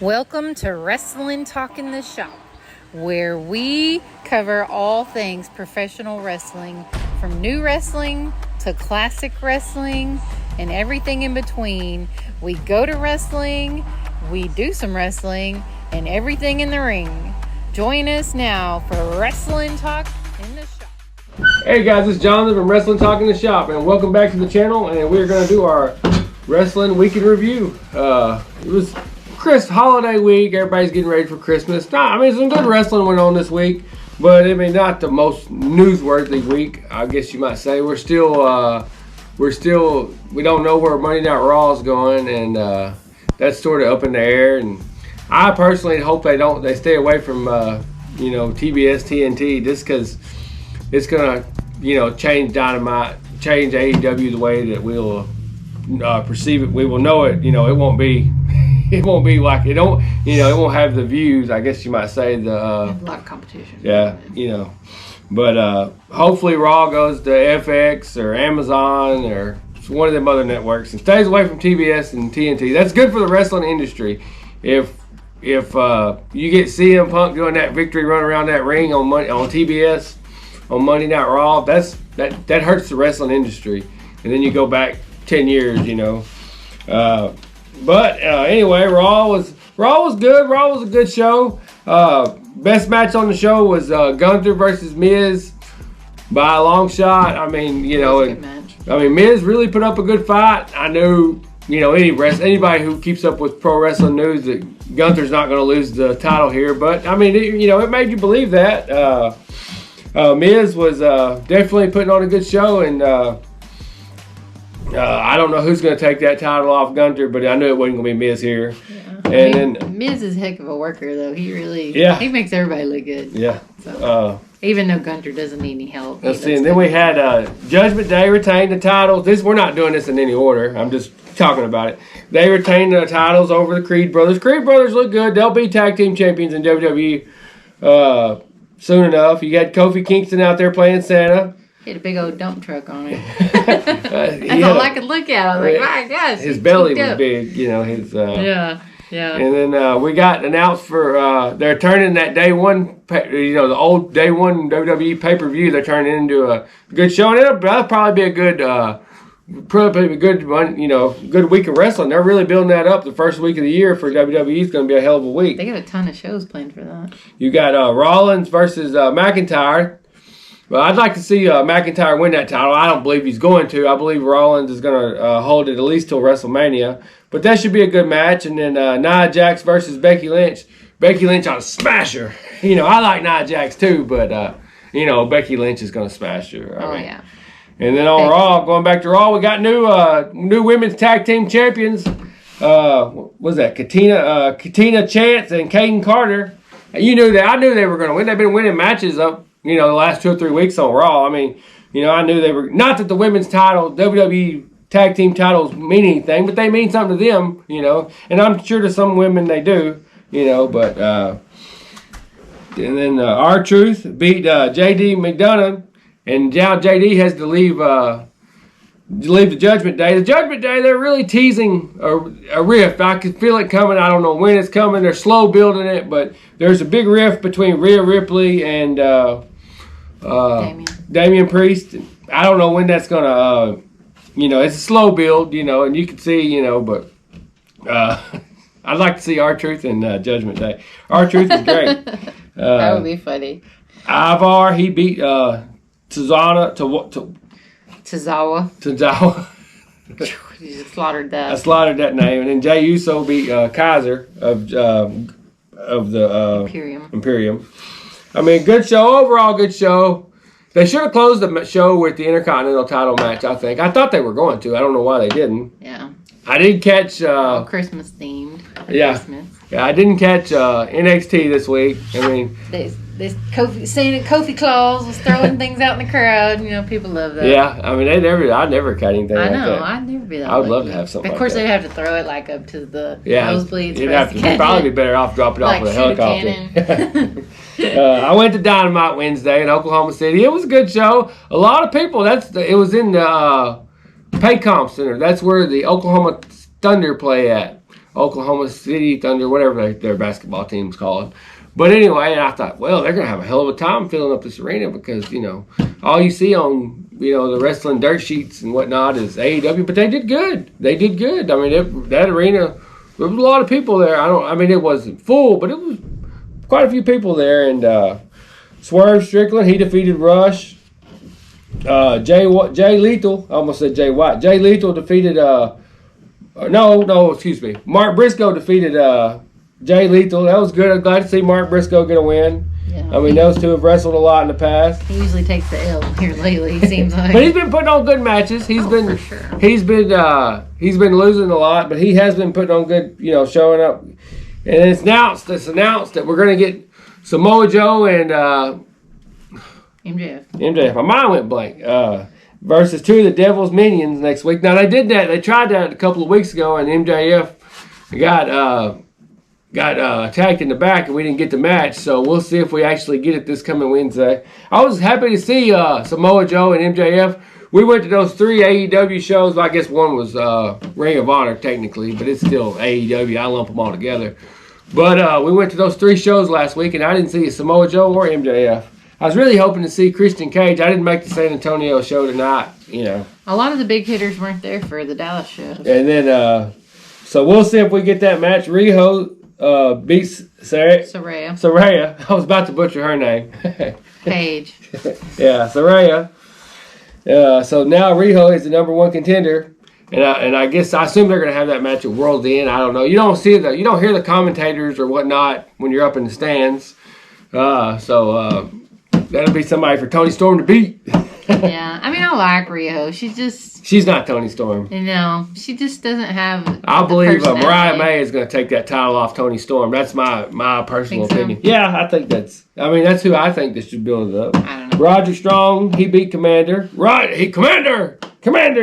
Welcome to Wrestling Talk in the Shop, where we cover all things professional wrestling, from new wrestling to classic wrestling and everything in between. We go to wrestling, we do some wrestling, and everything in the ring. Join us now for Wrestling Talk in the Shop. Hey guys, it's Jonathan from Wrestling Talk in the Shop, and welcome back to the channel. And we're going to do our wrestling week in review. It was holiday week. Everybody's getting ready for Christmas. Some good wrestling went on this week, but not the most newsworthy week, I guess you might say. We don't know where Monday Night Raw is going, and that's sort of up in the air. And I personally hope they stay away from TBS, TNT, just because it's gonna change Dynamite, change AEW the way that we'll perceive it. We will know it. It won't be like it won't have the views, I guess you might say. A lot of competition. Yeah, But hopefully Raw goes to FX or Amazon or one of them other networks and stays away from TBS and TNT. That's good for the wrestling industry. If you get CM Punk doing that victory run around that ring on TBS on Monday Night Raw, that hurts the wrestling industry. And then you go back 10 years, But anyway, Raw was good. Raw was a good show. Best match on the show was Gunther versus Miz by a long shot. Miz really put up a good fight. I knew, anybody who keeps up with pro wrestling news that Gunther's not going to lose the title here. But it made you believe that. Miz was definitely putting on a good show, and I don't know who's going to take that title off Gunther, but I knew it wasn't going to be Miz here. Yeah. Miz is a heck of a worker, though. He makes everybody look good. Yeah. So, even though Gunther doesn't need any help. Let's see, and then we had Judgment Day retain the titles. We're not doing this in any order. I'm just talking about it. They retained the titles over the Creed Brothers. Creed Brothers look good. They'll be tag team champions in WWE soon enough. You got Kofi Kingston out there playing Santa. He had a big old dump truck on it. That's all I could look at. I was like, my gosh. His belly was big, Yeah. And then we got announced for, they're turning that day one, the old day one WWE pay-per-view, they're turning into a good show. And that'll probably be a good, good week of wrestling. They're really building that up. The first week of the year for WWE is going to be a hell of a week. They got a ton of shows planned for that. You got Rollins versus McIntyre. Well, I'd like to see McIntyre win that title. I don't believe he's going to. I believe Rollins is going to hold it at least till WrestleMania. But that should be a good match. And then Nia Jax versus Becky Lynch. Becky Lynch ought to smash her. I like Nia Jax too, but, Becky Lynch is going to smash her. Yeah. And then on Raw, going back to Raw, we got new women's tag team champions. What was that? Katina Chance and Kaden Carter. You knew that. I knew they were going to win. They've been winning matches up the last 2 or 3 weeks on Raw. I knew they were, not that the women's title, WWE tag team titles mean anything, but they mean something to them, and I'm sure to some women they do, but, and then R-Truth beat JD McDonough, and now JD has to leave the Judgment Day. The Judgment Day, they're really teasing a rift. I can feel it coming. I don't know when it's coming. They're slow building it, but there's a big rift between Rhea Ripley and Damian Priest. I don't know when that's going to, it's a slow build, and you can see, but I'd like to see R-Truth and Judgment Day. R-Truth is great. That would be funny. Ivar, he beat Tozawa. You just slaughtered that. I slaughtered that name. And then Jey Uso beat Kaiser of the Imperium. Good show. Overall, good show. They should have closed the show with the Intercontinental title match, I think. I thought they were going to. I don't know why they didn't. Yeah. I did catch... Christmas themed. Yeah. Christmas. Yeah, I didn't catch NXT this week. Kofi Claus was throwing things out in the crowd. People love that. Yeah, I never caught anything like that. I know, I'd never be that I would love to have something Of course, like they'd have to throw it up to the nosebleeds. You'd probably be better off dropping it off with a helicopter. I went to Dynamite Wednesday in Oklahoma City. It was a good show. A lot of people. It was in the Paycom Center. That's where the Oklahoma Thunder play at. Oklahoma City Thunder, whatever their basketball team's called. But anyway, and I thought, well, they're going to have a hell of a time filling up this arena because, all you see on, the wrestling dirt sheets and whatnot is AEW, but they did good. They did good. I mean, that arena, there was a lot of people there. It wasn't full, but it was quite a few people there. And Swerve Strickland, he defeated Rush. Jay Lethal, I almost said Jay White. Jay Lethal defeated, excuse me. Mark Briscoe defeated Jay Lethal. That was good. I'm glad to see Mark Briscoe get a win. Yeah. Those two have wrestled a lot in the past. He usually takes the L here lately, it seems like. But he's been putting on good matches. He's been losing a lot, but he has been putting on good, showing up. And it's announced that we're going to get Samoa Joe and MJF. My mind went blank. Versus two of the Devil's Minions next week. Now they did that. They tried that a couple of weeks ago, and MJF got attacked in the back, and we didn't get the match. So we'll see if we actually get it this coming Wednesday. I was happy to see Samoa Joe and MJF. We went to those 3 AEW shows. I guess one was Ring of Honor technically, but it's still AEW. I lump them all together. But we went to those 3 shows last week, and I didn't see Samoa Joe or MJF. I was really hoping to see Christian Cage. I didn't make the San Antonio show tonight, A lot of the big hitters weren't there for the Dallas shows. And then, so we'll see if we get that match. Riho beats Saraya. I was about to butcher her name. Paige. Yeah, Saraya. So now Riho is the number 1 contender. And I guess I assume they're going to have that match at World's End. I don't know. You don't hear the commentators or whatnot when you're up in the stands. So that'll be somebody for Toni Storm to beat. Yeah, I like Riho. She's not Toni Storm. She just doesn't have. I believe Mariah May is going to take that title off Toni Storm. That's my personal opinion. So? Yeah, I think that's who I think they should build it up. I don't know. Roger Strong, he beat Commander. Commander.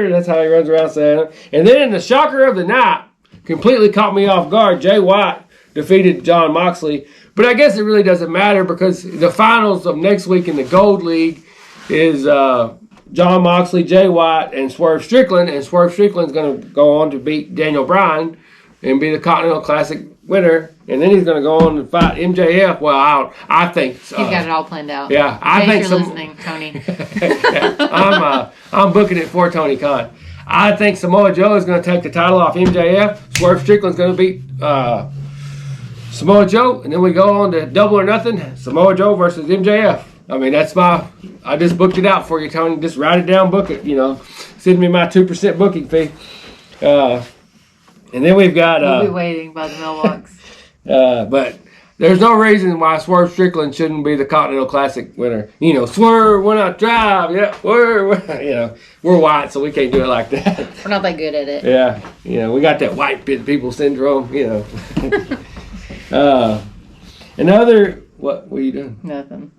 That's how he runs around saying it. And then the shocker of the night completely caught me off guard. Jay White defeated Jon Moxley. But I guess it really doesn't matter because the finals of next week in the Gold League is Jon Moxley, Jay White, and Swerve Strickland. And Swerve Strickland's going to go on to beat Daniel Bryan and be the Continental Classic winner. And then he's going to go on to fight MJF. Well, I think he's got it all planned out. Yeah, I think you're listening, Tony. I'm booking it for Tony Khan. I think Samoa Joe is going to take the title off MJF. Swerve Strickland's going to beat Samoa Joe, and then we go on to Double or Nothing. Samoa Joe versus MJF. I just booked it out for you, Tony. Just write it down, book it. Send me my 2% booking fee. And then we've got. We'll be waiting by the mailbox. But there's no reason why Swerve Strickland shouldn't be the Continental Classic winner. Swerve when I drive. Yeah, Swerve. We're white, so we can't do it like that. We're not that good at it. Yeah, we got that white people syndrome. What were you doing? Nothing.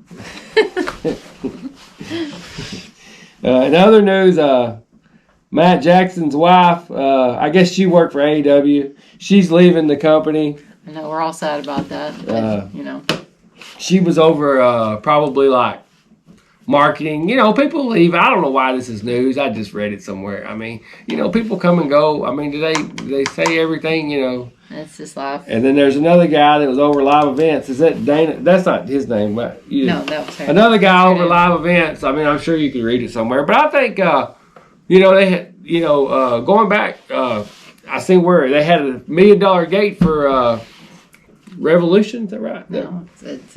In other news, Matt Jackson's wife, I guess she worked for AEW. She's leaving the company. I know, we're all sad about that. But, She was over probably like marketing. People leave. I don't know why this is news. I just read it somewhere. People come and go. Do they say everything, That's just life. And then there's another guy that was over live events. Is that Dana? That's not his name, but no, that was her. Another guy over live events. I'm sure you could read it somewhere. But I think, they had, going back, I seen where they had $1 million gate for Revolution. Is that right? No, it's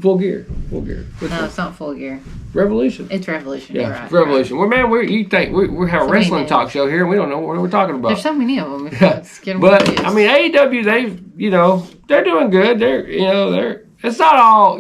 Full Gear. No, it's not Full Gear. Revolution. It's Revolution. Yeah, right, Revolution. Right. Well, man, you think we have a wrestling talk show here, and we don't know what we're talking about. There's so many of them. But AEW, they're doing good. They're it's not all.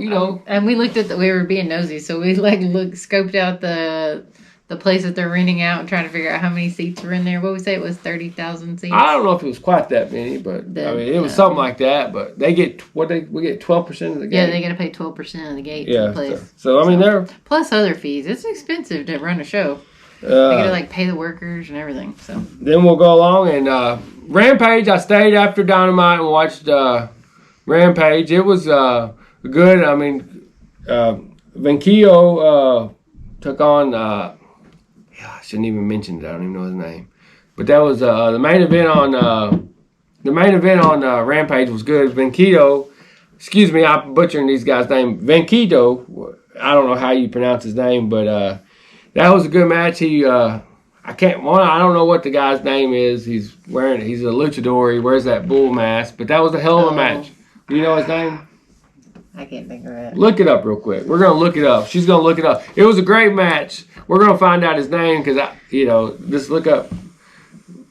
And we looked at we were being nosy, so we scoped out the place that they're renting out and trying to figure out how many seats were in there. What we say it was 30,000 seats. I don't know if it was quite that many, but it was something like that. But they get we get 12% of the gate. Yeah, they got to pay 12% of the gate. Yeah, to the place. So they're plus other fees. It's expensive to run a show. They got to pay the workers and everything. So then we'll go along and Rampage. I stayed after Dynamite and watched Rampage. It was good. Venquillo took on. I shouldn't even mention it. I don't even know his name. But that was the main event on the main event on Rampage was good. Venkido, excuse me, I'm butchering these guys' name. Venkido, I don't know how you pronounce his name, but that was a good match. I don't know what the guy's name is. He's a luchador. He wears that bull mask, but that was a hell of a match. Do you know his name? I can't think of it. Look it up real quick. We're gonna look it up. She's gonna look it up. It was a great match. We're gonna find out his name because just look up.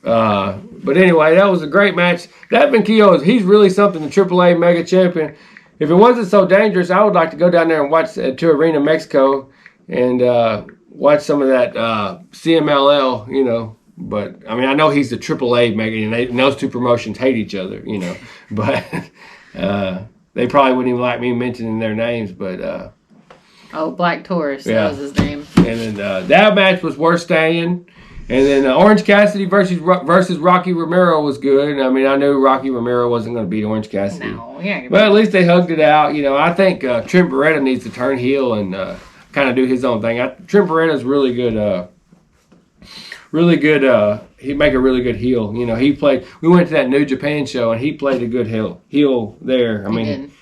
But anyway, that was a great match. That Venkido, he's really something. The AAA Mega Champion. If it wasn't so dangerous, I would like to go down there and watch to Arena Mexico and watch some of that CMLL. But I mean, I know he's the AAA Mega, and those two promotions hate each other. But. They probably wouldn't even like me mentioning their names, but... Black Taurus, yeah. That was his name. And then that match was worth staying. And then Orange Cassidy versus Rocky Romero was good. I mean, I knew Rocky Romero wasn't going to beat Orange Cassidy. No, yeah. But at least they hugged it out. I think Trent Beretta needs to turn heel and kind of do his own thing. Trent Beretta's really good... he'd make a really good heel. He played. We went to that New Japan show, and he played a good heel there. I mean,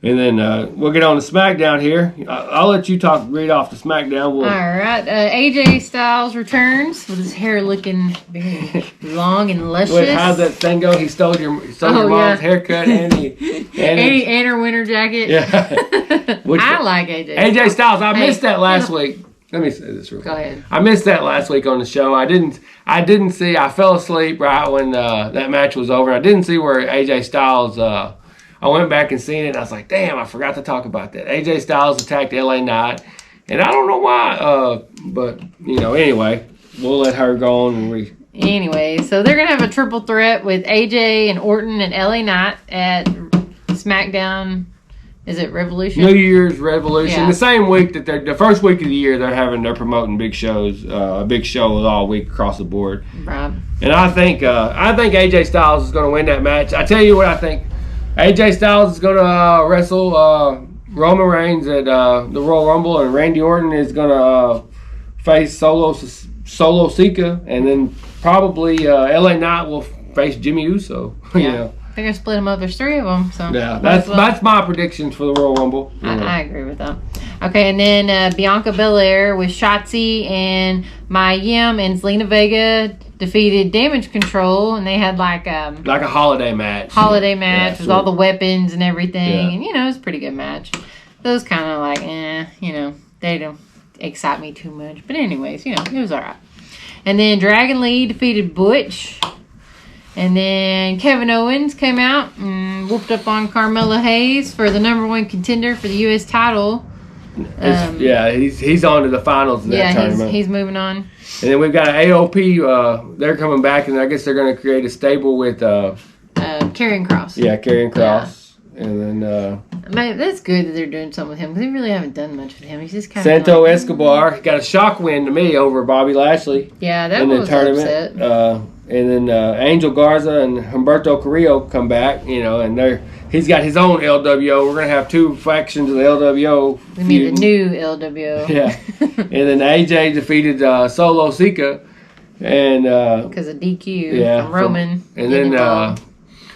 and then we'll get on to SmackDown here. I'll let you read off the SmackDown. All right. AJ Styles returns with his hair looking very long and luscious. Wait, how'd that thing go? He stole your mom's haircut and her winter jacket. Yeah. I like AJ. AJ Styles. I missed that last week. Let me say this real quick. Go ahead. I missed that last week on the show. I didn't see. I fell asleep right when that match was over. I didn't see where AJ Styles. I went back and seen it. And I was like, damn, I forgot to talk about that. AJ Styles attacked LA Knight, and I don't know why. But anyway, we'll let her go on. Anyway, so they're gonna have a triple threat with AJ and Orton and LA Knight at SmackDown. Is it Revolution? New Year's Revolution. Yeah. The same week that the first week of the year they're promoting big shows. A big show all week across the board. Right. And I think AJ Styles is going to win that match. I tell you what, I think AJ Styles is going to wrestle Roman Reigns at the Royal Rumble, and Randy Orton is going to face Solo Sikoa, and then probably LA Knight will face Jimmy Uso. Yeah. They're going to split them up. There's 3 of them. So yeah, that's my predictions for the Royal Rumble. I agree with that. Okay, and then Bianca Belair with Shotzi and Mia Yim and Zelina Vega defeated Damage Control, and they had like a holiday match. With all the weapons and everything. Yeah. And, it was a pretty good match. Those kind of like, they don't excite me too much. But anyways, it was all right. And then Dragon Lee defeated Butch. And then Kevin Owens came out and whooped up on Carmelo Hayes for the #1 contender for the U.S. title. He's on to the finals of that tournament. He's moving on. And then we've got AOP. They're coming back, and I guess they're going to create a stable with Karrion Kross. Yeah, Karrion Kross. Yeah. And then that's good that they're doing something with him because they really haven't done much with him. He's just kind Santo Escobar. He got a shock win to me over Bobby Lashley. Yeah, that in was the tournament. Upset. And then Angel Garza and Humberto Carrillo come back, and he's got his own LWO. We're going to have 2 factions of the LWO. We need a new LWO. Yeah. And then AJ defeated Solo Sikoa. And because of DQ from Roman. And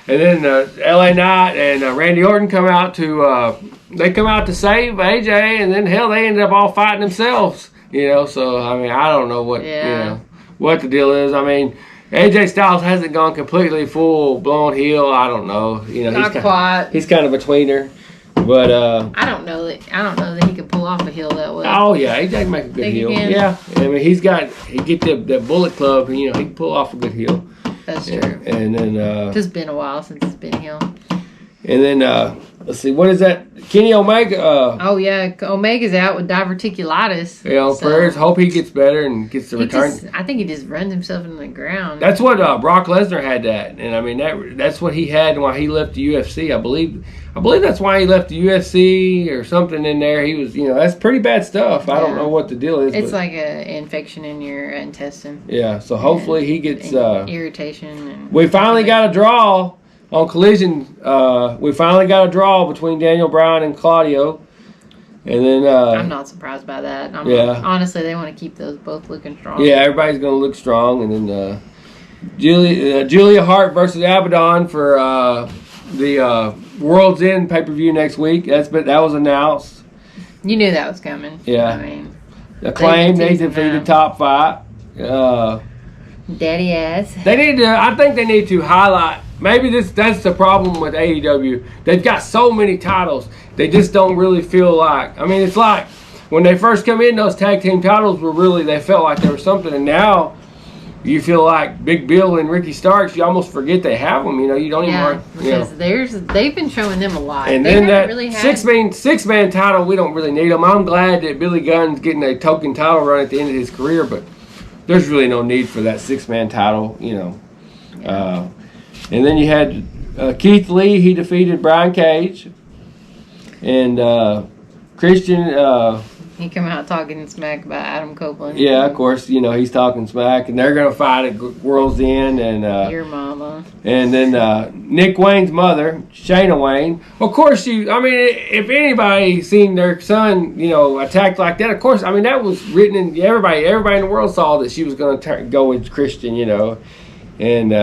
then LA Knight and Randy Orton come out to save AJ, and then hell, they ended up all fighting themselves. So I mean, I don't know what the deal is. I mean, AJ Styles hasn't gone completely full blown heel. I don't know. He's kind of a tweener, but I don't know that he can pull off a heel that way. Oh yeah, AJ can make a good heel. Yeah, I mean he get that Bullet Club. He can pull off a good heel. That's true. And then it's been a while since it's been heel. And then let's see, what is that? Kenny Omega. Omega's out with diverticulitis. Prayers. Hope he gets better and gets the return. I think he just runs himself into the ground. That's what Brock Lesnar had that, and I mean that's what he had when he left the UFC. I believe that's why he left the UFC or something in there. He was, that's pretty bad stuff. I don't know what the deal is. It's like an infection in your intestine. Yeah, so hopefully he gets irritation. And we finally got a draw. On Collision, we finally got a draw between Daniel Bryan and Claudio. And then I'm not surprised by that. Honestly, they want to keep those both looking strong. Yeah, everybody's going to look strong. And then Julia Hart versus Abaddon for the World's End pay-per-view next week. That was announced. You knew that was coming. Yeah. I mean, Acclaim, they defeated Top Fight. Daddy ass. I think they need to highlight. Maybe that's the problem with AEW. They've got so many titles. They just don't really feel like. I mean, it's like when they first come in, those tag team titles were really. They felt like there was something, and now you feel like Big Bill and Ricky Starks. You almost forget they have them. You don't even. Because they've been showing them a lot. And then that really six man title, we don't really need them. I'm glad that Billy Gunn's getting a token title run at the end of his career, but there's really no need for that 6-man title. Yeah. And then you had Keith Lee. He defeated Brian Cage. And Christian... he come out talking smack about Adam Copeland. Yeah, of course, he's talking smack. And they're going to fight at World's End. And your mama. And then Nick Wayne's mother, Shayna Wayne. Of course, if anybody seen their son, attacked like that, of course, that was written in... Everybody in the world saw that she was going to go with Christian, And...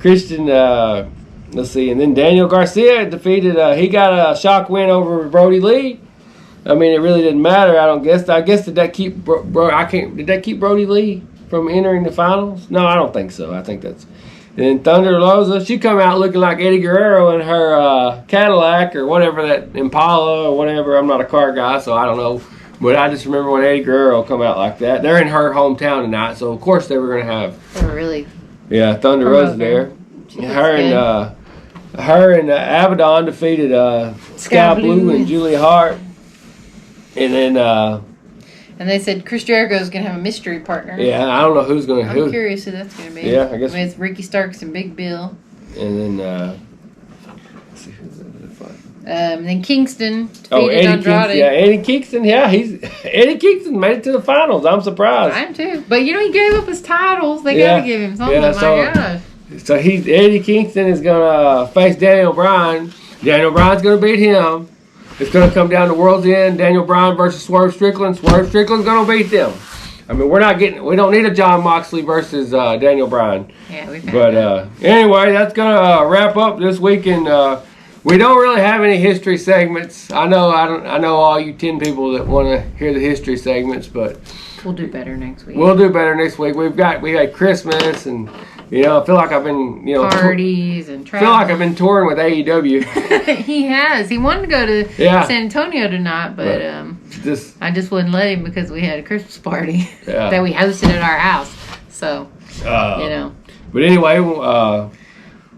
Christian, let's see, and then Daniel Garcia defeated. He got a shock win over Brody Lee. It really didn't matter. I guess did that keep Did that keep Brody Lee from entering the finals? No, I don't think so. I think that's. And then Thunder Rosa, she come out looking like Eddie Guerrero in her Cadillac or whatever, that Impala or whatever. I'm not a car guy, so I don't know. But I just remember when Eddie Guerrero come out like that. They're in her hometown tonight, so of course they were going to have. They were really. Yeah, Thunder Rosa there. Her and Abaddon defeated Sky Blue and Julia Hart. And then... and they said Chris Jericho's going to have a mystery partner. Yeah, I don't know who's going to... I'm curious who that's going to be. Yeah, I guess... With Ricky Starks and Big Bill. And then... let's see who's in the fight. Then Kingston Eddie defeated Andrade. Kingston. Yeah, Eddie Kingston. Yeah, Eddie Kingston made it to the finals. I'm surprised. I am too. But he gave up his titles. They got to give him something. My gosh. So Eddie Kingston is gonna face Daniel Bryan. Daniel Bryan's gonna beat him. It's gonna come down to World's End. Daniel Bryan versus Swerve Strickland. Swerve Strickland's gonna beat them. We don't need a John Moxley versus Daniel Bryan. Yeah, we found But anyway, that's gonna wrap up this week. And we don't really have any history segments. I know all you 10 people that want to hear the history segments, but we'll do better next week. We'll do better next week. We had Christmas and. I feel like I've been, parties and travel. I feel like I've been touring with AEW. He has. He wanted to go to San Antonio tonight, but I just wouldn't let him because we had a Christmas party that we hosted at our house. So, But anyway,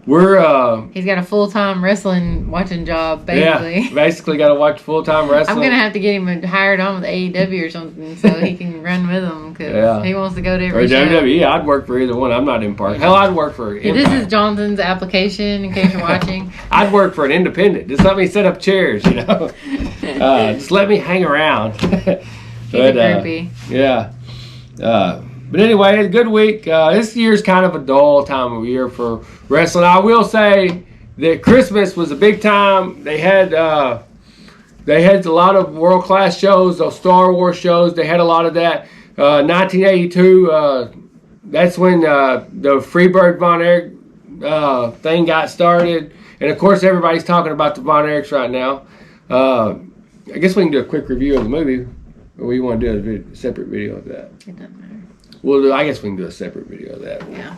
we're... he's got a full-time wrestling watching job, basically. Yeah, basically got to watch full-time wrestling. I'm going to have to get him hired on with AEW or something so he can run with them because he wants to go to every show. Or WWE, I'd work for either one. I'm not Impact. Hell, I'd work for Impact. This is Jonathan's application in case you're watching. I'd work for an independent. Just let me set up chairs, just let me hang around. He's a groupie. Yeah. But anyway, a good week. This year's kind of a dull time of year for wrestling. I will say that Christmas was a big time. They had a lot of world-class shows, those Star Wars shows. They had a lot of that. 1982, that's when the Freebird Von Erich thing got started. And, of course, everybody's talking about the Von Erichs right now. I guess we can do a quick review of the movie. Or we want to do a separate video of that. It doesn't matter. I guess we can do a separate video of that. Yeah.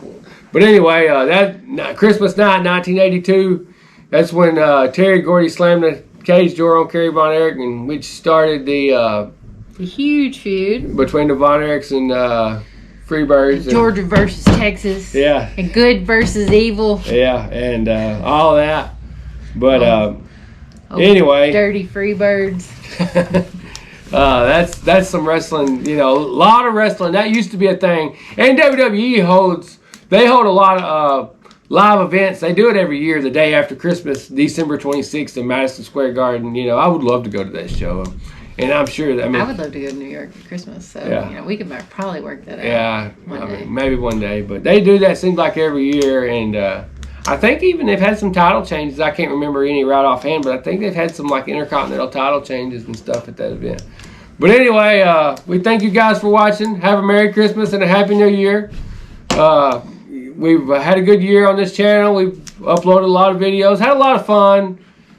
But anyway, that Christmas night, 1982, that's when Terry Gordy slammed the cage door on Kerry Von Erich, and which started the huge feud between the Von Erichs and Freebirds. Georgia versus Texas. Yeah. And good versus evil. Yeah, and all that. But anyway. Dirty Freebirds. That's some wrestling, a lot of wrestling. That used to be a thing. And WWE hold a lot of live events. They do it every year, the day after Christmas, December 26th in Madison Square Garden. I would love to go to that show. And I'm sure that, I would love to go to New York for Christmas. So, we could probably work that out. Yeah, maybe one day. But they do that, seems like every year. And I think even they've had some title changes. I can't remember any right offhand, but I think they've had some intercontinental title changes and stuff at that event. But anyway, we thank you guys for watching. Have a Merry Christmas and a Happy New Year. We've had a good year on this channel. We've uploaded a lot of videos. Had a lot of fun.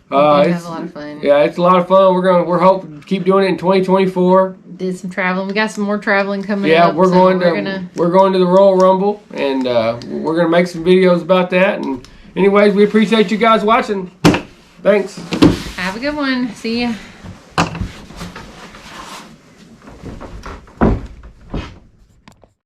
We did have a lot of fun. Yeah, it's a lot of fun. We're hoping to keep doing it in 2024. Did some traveling. We got some more traveling coming Yeah, up. we're going to the Royal Rumble, and we're gonna make some videos about that. And anyways, we appreciate you guys watching. Thanks. Have a good one. See ya.